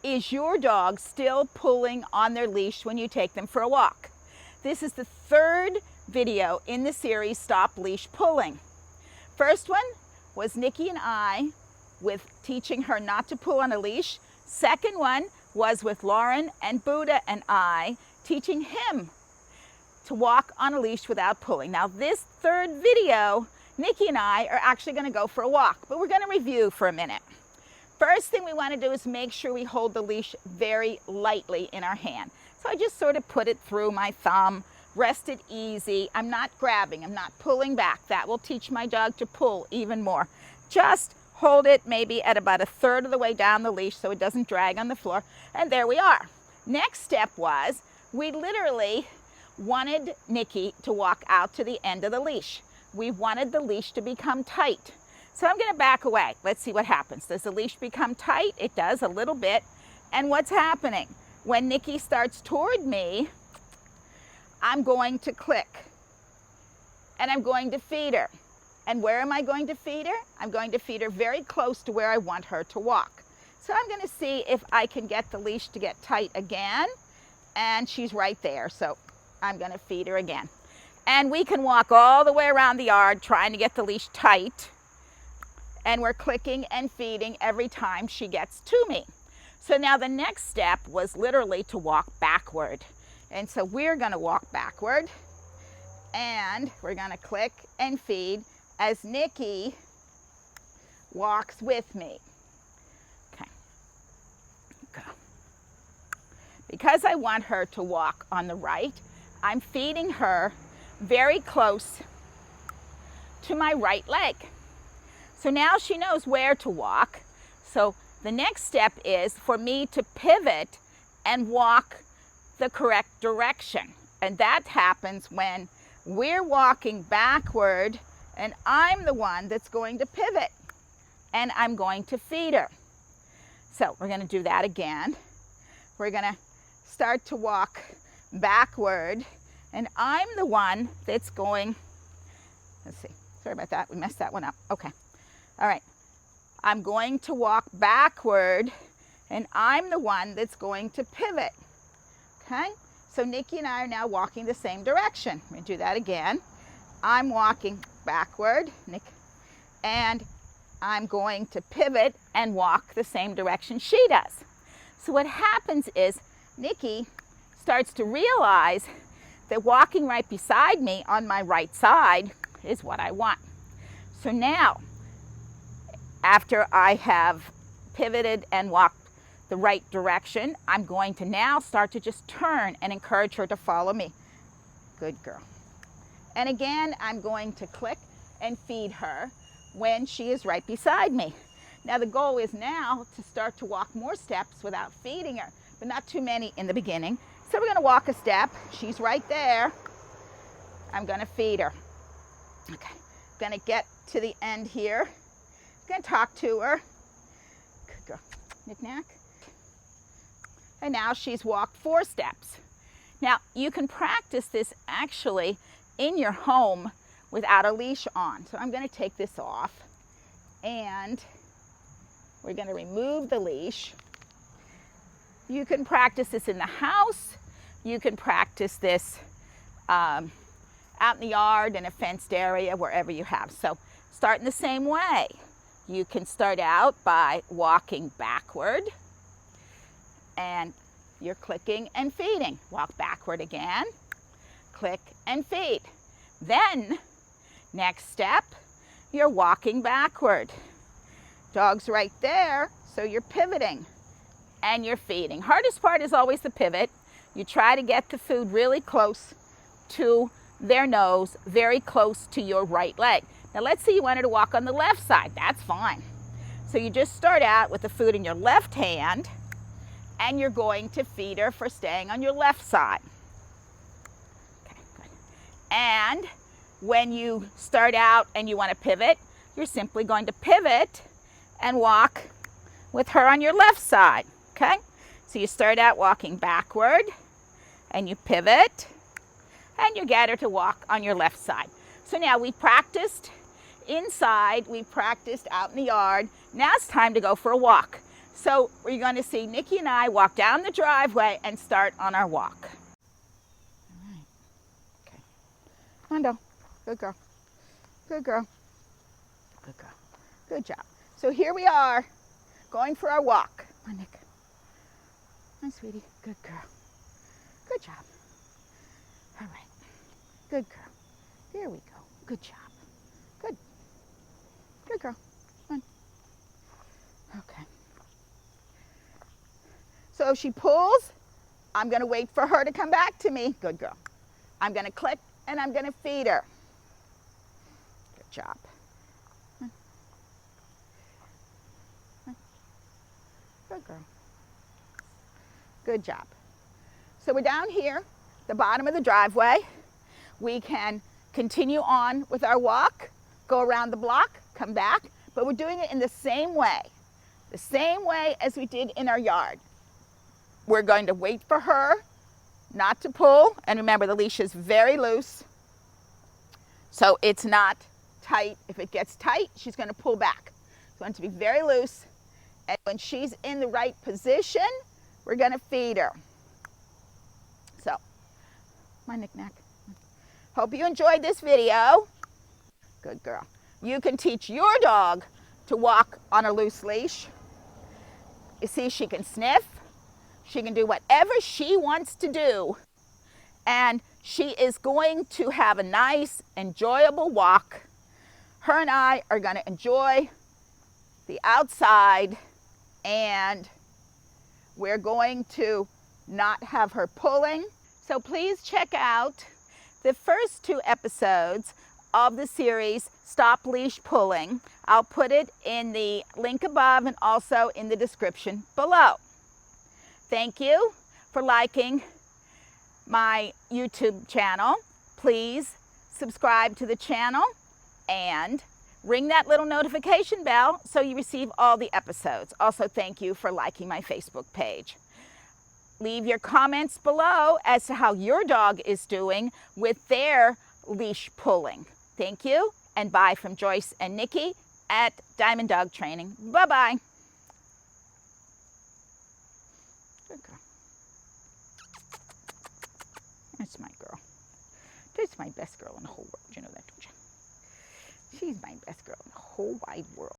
Is your dog still pulling on their leash when you take them for a walk? This is the third video in the series Stop Leash Pulling. First one was Nikki and I with teaching her not to pull on a leash. Second one was with Lauren and Buddha and I teaching him to walk on a leash without pulling. Now this third video, Nikki and I are actually going to go for a walk, but we're going to review for a minute. First thing we want to do is make sure we hold the leash very lightly in our hand. So I just sort of put it through my thumb, rest it easy. I'm not grabbing, I'm not pulling back. That will teach my dog to pull even more. Just hold it maybe at about a third of the way down the leash so it doesn't drag on the floor. And there we are. Next step was we literally wanted Nikki to walk out to the end of the leash. We wanted the leash to become tight. So I'm going to back away. Let's see what happens. Does the leash become tight? It does a little bit. And what's happening? When Nikki starts toward me, I'm going to click. And I'm going to feed her. And where am I going to feed her? I'm going to feed her very close to where I want her to walk. So I'm going to see if I can get the leash to get tight again. And she's right there. So I'm going to feed her again. And we can walk all the way around the yard trying to get the leash tight. And we're clicking and feeding every time she gets to me. So now the next step was literally to walk backward. And so we're going to walk backward. And we're going to click and feed as Nikki walks with me. Okay. Go. Because I want her to walk on the right, I'm feeding her very close to my right leg. So now she knows where to walk. So the next step is for me to pivot and walk the correct direction. And that happens when we're walking backward and I'm the one that's going to pivot and I'm going to feed her. So we're going to do that again. We're going to start to walk backward and I'm the one that's going, let's see, sorry about that, we messed that one up. Okay. All right, I'm going to walk backward and I'm the one that's going to pivot, okay? So Nikki and I are now walking the same direction. Let me do that again. I'm walking backward, Nick, and I'm going to pivot and walk the same direction she does. So what happens is Nikki starts to realize that walking right beside me on my right side is what I want. So now, after I have pivoted and walked the right direction, I'm going to now start to just turn and encourage her to follow me. Good girl. And again, I'm going to click and feed her when she is right beside me. Now the goal is now to start to walk more steps without feeding her, but not too many in the beginning. So we're going to walk a step. She's right there. I'm going to feed her. Okay. I'm going to get to the end here. I'm going to talk to her. Good girl. Knick-knack. And now she's walked 4 steps. Now, you can practice this actually in your home without a leash on. So I'm going to take this off. And we're going to remove the leash. You can practice this in the house. You can practice this out in the yard, in a fenced area, wherever you have. So start in the same way. You can start out by walking backward and you're clicking and feeding. Walk backward again, click and feed. Then, next step, you're walking backward. Dog's right there, so you're pivoting and you're feeding. Hardest part is always the pivot. You try to get the food really close to their nose, very close to your right leg. Now let's say you wanted to walk on the left side. That's fine. So you just start out with the food in your left hand and you're going to feed her for staying on your left side. Okay, good. And when you start out and you want to pivot, you're simply going to pivot and walk with her on your left side, okay? So you start out walking backward and you pivot and you get her to walk on your left side. So now we practiced inside, we practiced out in the yard. Now it's time to go for a walk. So we're going to see Nikki and I walk down the driveway and start on our walk. All right. Okay. Come on, Doe. Good girl. Good girl. Good girl. Good job. So here we are, going for our walk. Come on, Nick. Hi, sweetie. Good girl. Good job. All right. Good girl. There we go. Good job. Good. Good girl. Come on. Okay. So if she pulls, I'm going to wait for her to come back to me. Good girl. I'm going to click and I'm going to feed her. Good job. Good girl. Good job. So we're down here, the bottom of the driveway. We can continue on with our walk, go around the block, come back, but we're doing it in the same way as we did in our yard. We're going to wait for her not to pull, and remember the leash is very loose, so it's not tight. If it gets tight, she's going to pull back. So we want it to be very loose, and when she's in the right position, we're going to feed her. So, my knick-knack. Hope you enjoyed this video. Good girl. You can teach your dog to walk on a loose leash. You see, she can sniff. She can do whatever she wants to do. And she is going to have a nice, enjoyable walk. Her and I are going to enjoy the outside, and we're going to not have her pulling. So please check out the first 2 episodes of the series Stop Leash Pulling. I'll put it in the link above and also in the description below. Thank you for liking my YouTube channel. Please subscribe to the channel and ring that little notification bell so you receive all the episodes. Also, thank you for liking my Facebook page. Leave your comments below as to how your dog is doing with their leash pulling. Thank you, and bye from Joyce and Nikki at Diamond Dog Training. Bye-bye. Good girl. That's my girl. That's my best girl in the whole world. You know that, don't you? She's my best girl in the whole wide world.